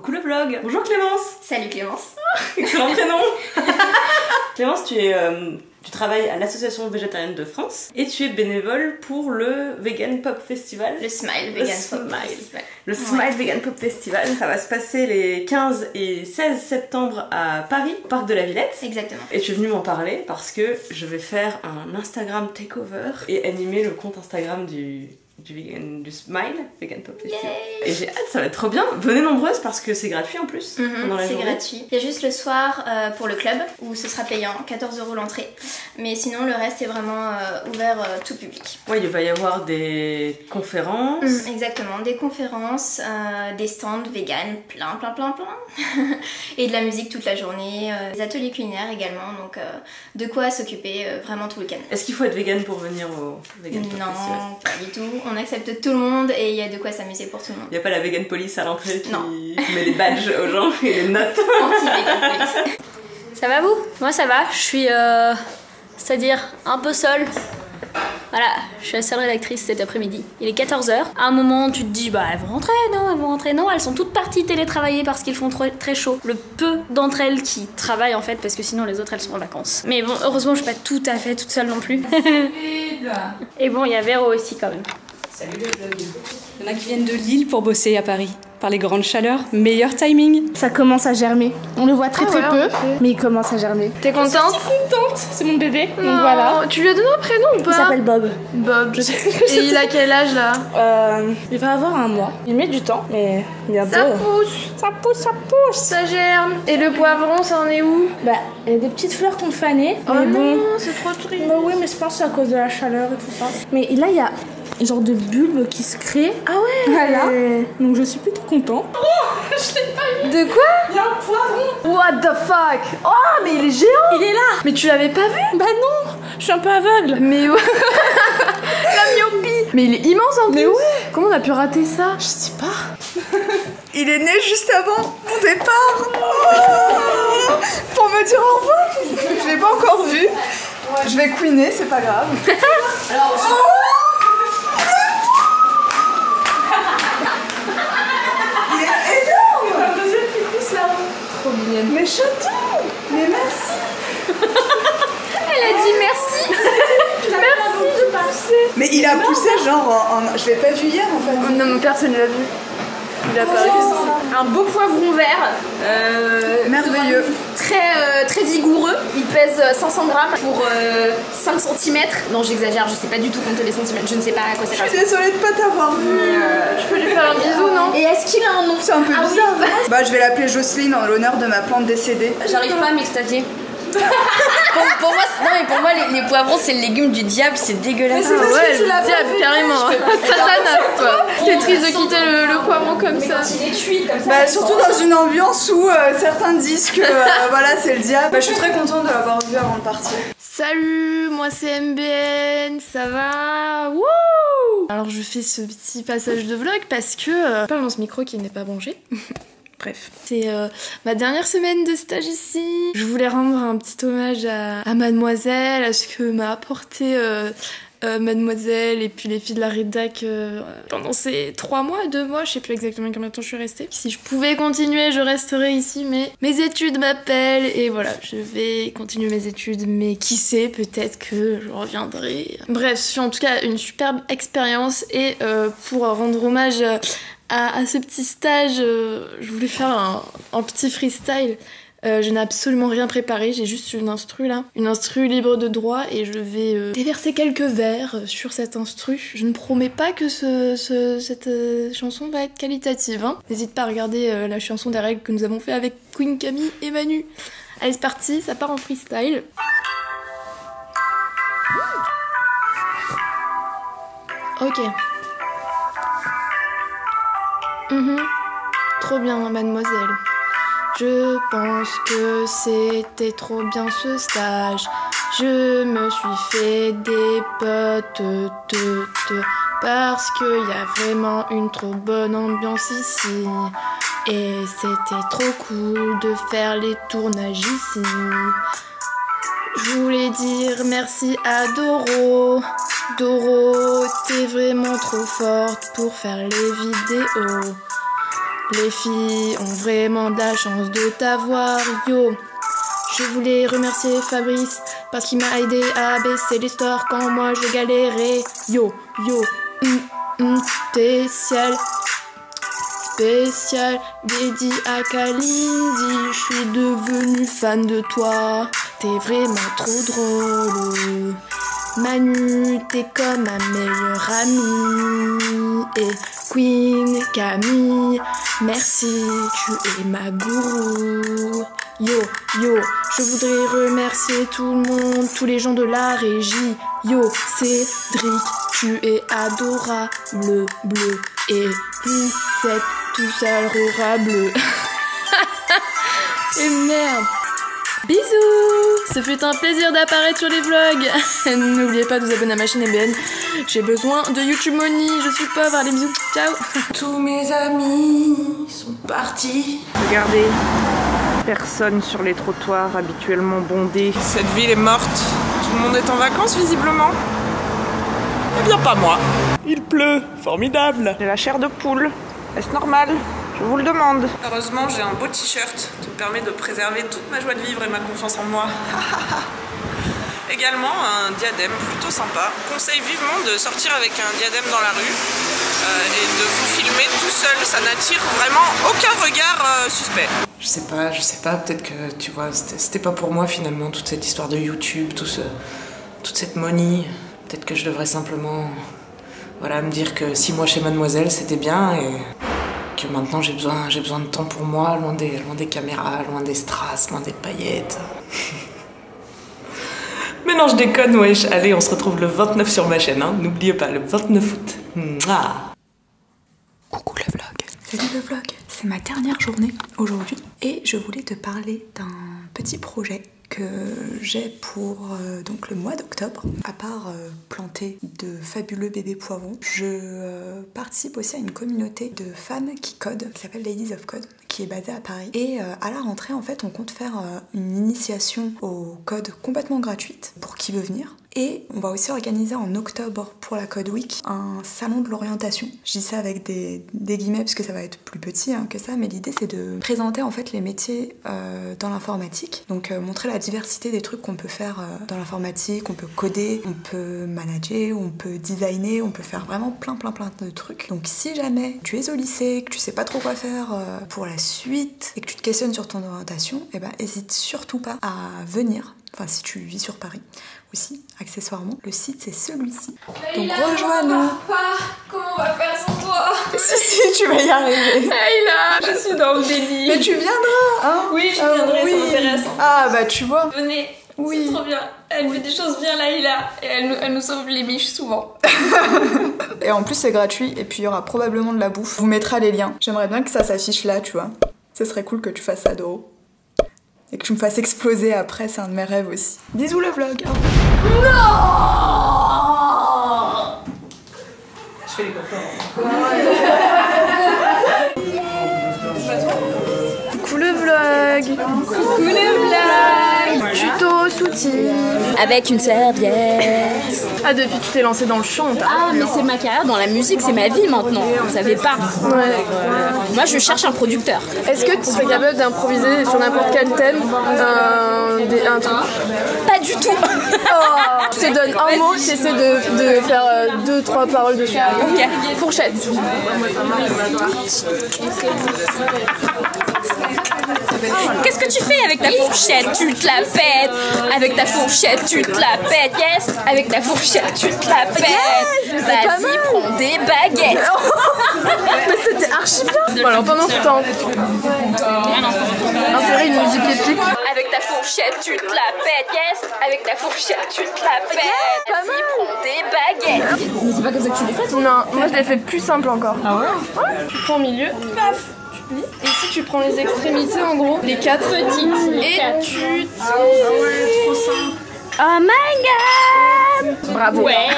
Coucou le vlog. Bonjour Clémence. Salut Clémence. Excellent prénom. Clémence, tu travailles à l'Association végétarienne de France et tu es bénévole pour le Vegan Pop Festival. Le Smile Vegan Pop Festival. Le Smile Vegan Pop Festival, ça va se passer les 15 et 16 septembre à Paris, au Parc de la Villette. Exactement. Et tu es venue m'en parler parce que je vais faire un Instagram takeover et animer le compte Instagram du Smile Vegan Pop Festival. Yay. Et j'ai hâte, ça va être trop bien. Venez nombreuses parce que c'est gratuit en plus. C'est gratuit. Il y a juste le soir pour le club où ce sera payant, 14 € l'entrée. Mais sinon le reste est vraiment ouvert tout public. Ouais, il va y avoir des conférences. Exactement, des conférences, des stands vegan, plein. Et de la musique toute la journée, des ateliers culinaires également, donc de quoi s'occuper vraiment tout le week-end. Est-ce qu'il faut être vegan pour venir au Vegan Pop Festival? Non, pas du tout. On accepte tout le monde et il y a de quoi s'amuser pour tout le monde. Il n'y a pas la vegan police à l'entrée qui met les badges aux gens et les notes. Anti-vegan police. Ça va vous? Moi ça va, je suis c'est-à-dire un peu seule. Voilà, je suis la seule rédactrice cet après-midi. Il est 14h. À un moment, tu te dis, bah elles vont rentrer, non? Elles vont rentrer, non? Elles sont toutes parties télétravailler parce qu'ils font très chaud. Le peu d'entre elles qui travaillent en fait, parce que sinon les autres elles sont en vacances. Mais bon, heureusement, je suis pas tout à fait toute seule non plus. Et bon, il y a Véro aussi quand même. Salut les vlogs. Il y en a qui viennent de Lille pour bosser à Paris. Par les grandes chaleurs, meilleur timing. Ça commence à germer. On le voit très peu, mais il commence à germer. T'es contente? Je suis contente. C'est mon bébé, donc voilà. Tu lui as donné un prénom ou pas? Il s'appelle Bob. Bob. Et il a quel âge là? Il va avoir 1 mois. Il met du temps, mais bientôt. Ça pousse. Ça germe. Et le poivron, ça en est où? Bah, il y a des petites fleurs qu'on fanées. Oh mais non, bon. c'est trop triste. Bah oui, mais je pense que c'est à cause de la chaleur et tout ça. Mais là, il y a un genre de bulbe qui se crée. Ah ouais. Voilà. Donc je suis plutôt contente. Je l'ai pas vu. De quoi? Il y a un poivron. What the fuck? Oh, mais il est géant. Il est là. Mais tu l'avais pas vu? Bah non, je suis un peu aveugle. Mais ouais. La myopie. Mais il est immense en plus. Mais ouais. Comment on a pu rater ça? Je sais pas. Il est né juste avant mon départ. Pour me dire au revoir. Je l'ai pas encore vu. Je vais queener, c'est pas grave. Il est énorme. Un deuxième qui pousse là. Trop mignonne. Mais chaton. Mais merci. Elle a dit merci. Merci de pousser. Mais il a poussé genre je l'ai pas vu hier en fait. Oh, non, personne ne l'a vu. Il a pas Un beau poivron vert. Merveilleux. Très vigoureux. Il pèse 500 grammes pour 5 cm. Non, j'exagère, je sais pas du tout compter les centimètres. Je ne sais pas à quoi ça Je suis désolée de pas t'avoir vu. Je peux lui faire un bisou, non? Et est-ce qu'il a un nom? C'est un peu bizarre. Bah je vais l'appeler Jocelyne en l'honneur de ma plante décédée. J'arrive pas à m'extasier. pour moi, les poivrons, c'est le légume du diable, c'est dégueulasse. Mais c'est parce que tu le l'as pas diable, vu. carrément. Satanas, toi. T'es triste de quitter le poivron comme ça. Il est cuit comme ça. Bah surtout dans une ambiance où certains disent que voilà c'est le diable. Bah je suis très contente de l'avoir vu avant de partir. Salut, moi c'est MBN, ça va? Wouh! Alors je fais ce petit passage de vlog parce que je parle dans ce micro qui n'est pas branché. Bref, c'est ma dernière semaine de stage ici. Je voulais rendre un petit hommage à Mademoiselle, à ce que m'a apporté Mademoiselle et puis les filles de la rédac pendant ces 3 mois, 2 mois, je sais plus exactement combien de temps je suis restée. Si je pouvais continuer, je resterais ici, mais mes études m'appellent et voilà, je vais continuer mes études, mais qui sait, peut-être que je reviendrai. Bref, c'est en tout cas une superbe expérience et pour rendre hommage à ce petit stage, je voulais faire un petit freestyle. Je n'ai absolument rien préparé, j'ai juste une instru là, une instru libre de droit et je vais déverser quelques vers sur cette instru. Je ne promets pas que cette chanson va être qualitative, hein. N'hésite pas à regarder la chanson des règles que nous avons fait avec Queen Camille et Manu. Allez c'est parti, ça part en freestyle. Ok. Trop bien, mademoiselle. Je pense que c'était trop bien ce stage. Je me suis fait des potes parce qu'il y a vraiment une trop bonne ambiance ici. Et c'était trop cool de faire les tournages ici. Je voulais dire merci à Doro. Doro, t'es vraiment trop forte pour faire les vidéos. Les filles ont vraiment de la chance de t'avoir, yo. Je voulais remercier Fabrice parce qu'il m'a aidé à baisser les stores quand moi je galérais. Yo, yo, spécial, spécial, dédié à Kalindi. Je suis devenue fan de toi, t'es vraiment trop drôle. Manu, t'es comme ma meilleure amie. Et Queen, Camille, merci, tu es ma gourou. Yo, yo, je voudrais remercier tout le monde, tous les gens de la régie. Yo, Cédric, tu es adorable, bleu. Et vous êtes tous adorables. Et merde. Bisous! Ce fut un plaisir d'apparaître sur les vlogs. N'oubliez pas de vous abonner à ma chaîne MBN. J'ai besoin de YouTube Money, je suis pauvre. Allez, bisous, ciao! Tous mes amis sont partis. Regardez, personne sur les trottoirs habituellement bondés. Cette ville est morte. Tout le monde est en vacances visiblement. Eh bien pas moi. Il pleut, formidable. J'ai la chair de poule. Est-ce normal? Je vous le demande. Heureusement, j'ai un beau t-shirt qui me permet de préserver toute ma joie de vivre et ma confiance en moi. Également, un diadème plutôt sympa. Conseille vivement de sortir avec un diadème dans la rue et de vous filmer tout seul. Ça n'attire vraiment aucun regard suspect. Je sais pas, peut-être que, tu vois, c'était pas pour moi finalement, toute cette histoire de YouTube, toute cette money. Peut-être que je devrais simplement, voilà, me dire que 6 mois chez Mademoiselle, c'était bien et que maintenant j'ai besoin de temps pour moi, loin des caméras, loin des strass, loin des paillettes. Mais non, je déconne, wesh. Allez, on se retrouve le 29 sur ma chaîne, hein. N'oubliez pas, le 29 août. Mouah. Coucou le vlog. Salut le vlog. C'est ma dernière journée aujourd'hui et je voulais te parler d'un petit projet que j'ai pour donc le mois d'octobre. À part planter de fabuleux bébés poivrons, je participe aussi à une communauté de femmes qui codent, qui s'appelle Ladies of Code, qui est basée à Paris. Et à la rentrée, en fait, on compte faire une initiation au code complètement gratuite pour qui veut venir. Et on va aussi organiser en octobre pour la Code Week un salon de l'orientation. Je dis ça avec des guillemets parce que ça va être plus petit que ça, mais l'idée c'est de présenter en fait les métiers dans l'informatique. Donc montrer la diversité des trucs qu'on peut faire dans l'informatique. On peut coder, on peut manager, on peut designer, on peut faire vraiment plein de trucs. Donc si jamais tu es au lycée, que tu sais pas trop quoi faire pour la suite et que tu te questionnes sur ton orientation, eh ben hésite surtout pas à venir. Enfin, si tu vis sur Paris aussi, accessoirement. Le site, c'est celui-ci. Donc, rejoins-nous. Comment on va faire sans toi? Si, tu vas y arriver. Ayla, je suis dans le déni. Mais tu viendras, hein? Oui, je viendrai, oui. ça m'intéresse. Ah, bah tu vois. Venez, oui. c'est trop bien. Elle fait des choses bien, Ayla. Et elle nous sauve les biches souvent. Et en plus, c'est gratuit. Et puis, il y aura probablement de la bouffe. On vous mettra les liens. J'aimerais bien que ça s'affiche là, tu vois. Ce serait cool que tu fasses ça de haut. Et que tu me fasses exploser après, c'est un de mes rêves aussi. Bisous le vlog. Non! Je fais les copains. Coucou le vlog. Coucou le vlog. Tuto soutien. Avec une serviette. Ah, depuis que tu t'es lancée dans le chant, Ah, mais c'est ma carrière dans la musique, c'est ma vie maintenant. Vous savez pas. Ouais. Moi, je cherche un producteur. Est-ce que tu serais capable d'improviser sur n'importe quel thème un truc? Pas du tout. Je te donne un mot, t'essaies de faire 2-3 paroles dessus. Ok. Fourchette. Qu'est-ce que tu fais avec ta fourchette? Tu te la pètes. Avec ta fourchette, tu te la pètes. Yes. Avec ta fourchette, tu te la pètes. Vas-y, prends des baguettes. Mais c'était archi bien. Bon, alors pendant ce temps, insérer une musique épique. Avec ta fourchette, tu te la pètes. Yes. Avec ta fourchette, tu te la pètes. Vas-y, prends des baguettes. Mais c'est pas comme ça que tu les fais? Non, moi je l'ai fait plus simple encore. Ah ouais? Tu prends au milieu, paf. Et ici tu prends les extrémités en gros, les 4 petites, et tu tires. Ah ouais, trop simple. Oh my god! Bravo. Ouais.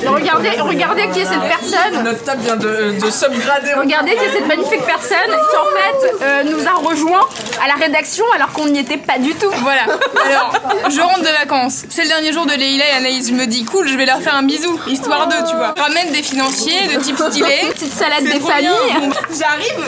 regardez qui est cette personne. Notre table vient de subgrader. Regardez qui est cette magnifique personne qui en fait nous a rejoint juin à la rédaction alors qu'on n'y était pas du tout. Voilà, alors je rentre de vacances, c'est le dernier jour de Leïla et Anaïs, je me dis cool, je vais leur faire un bisou, histoire d'eux, tu vois. Ramène des financiers de type stylé, petite salade des familles. J'arrive,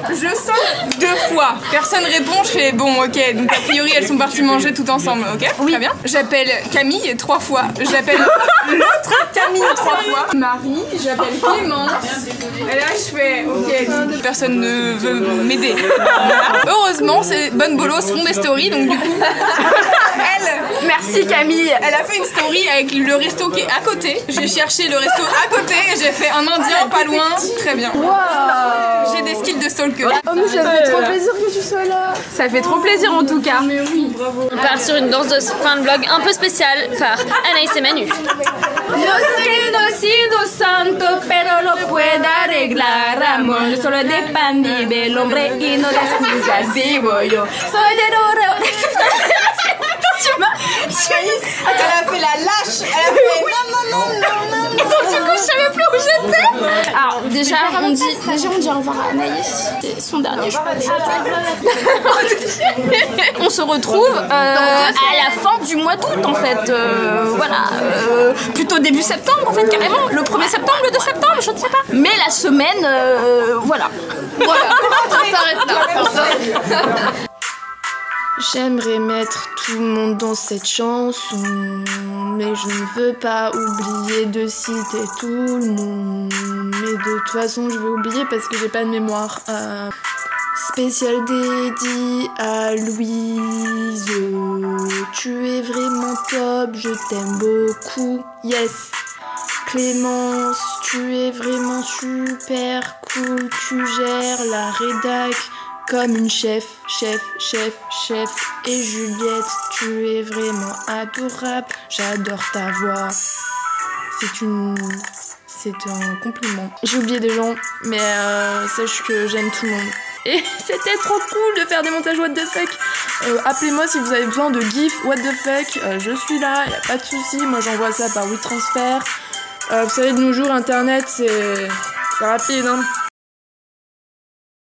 je sonne 2 fois, personne répond, je fais bon ok, donc a priori elles sont parties manger tout ensemble, ok, oui. Très bien. J'appelle Camille 3 fois, j'appelle l'autre Camille 3 fois, Marie, j'appelle Clémence, et là je fais ok, personne ne veut m'aider. Voilà. Heureusement, ces bonnes bolos font des stories, donc du coup, elle, merci Camille, elle a fait une story avec le resto qui est à côté. J'ai cherché le resto à côté et j'ai fait un indien pas loin, très bien. Wow. J'ai des skills de stalker. Oh mais ça fait trop plaisir que tu sois là. Ça fait trop plaisir en tout cas. Mais oui, bravo. On part sur une danse de fin de vlog un peu spéciale par Anaïs et Manu. Yo sé que no he sido santo, pero lo puedo arreglar, amor. Yo solo de pan vive el hombre y no de excusas vivo yo. Soy de oro. Elle a fait la lâche, elle a fait non. Attends, du coup, je savais plus où j'étais. Alors, déjà, on dit au revoir à Anaïs. C'est son dernier jour. On se retrouve à la fin du mois d'août, en fait. Voilà. Plutôt début septembre, en fait, carrément. Le 1er septembre, le 2 septembre, je ne sais pas. Mais la semaine, voilà. Voilà. On s'arrête là. J'aimerais mettre tout le monde dans cette chanson, mais je ne veux pas oublier de citer tout le monde. Mais de toute façon, je vais oublier parce que j'ai pas de mémoire. Spécial dédié à Louise. Tu es vraiment top, je t'aime beaucoup. Yes. Clémence, tu es vraiment super cool. Tu gères la rédac comme une chef. Et Juliette, tu es vraiment adorable. J'adore ta voix. C'est un compliment. J'ai oublié des gens, mais sache que j'aime tout le monde. Et c'était trop cool de faire des montages what the fuck. Appelez-moi si vous avez besoin de gif what the fuck. Je suis là, y a pas de souci. Moi j'envoie ça par WeTransfer. Vous savez, de nos jours, internet c'est rapide, hein.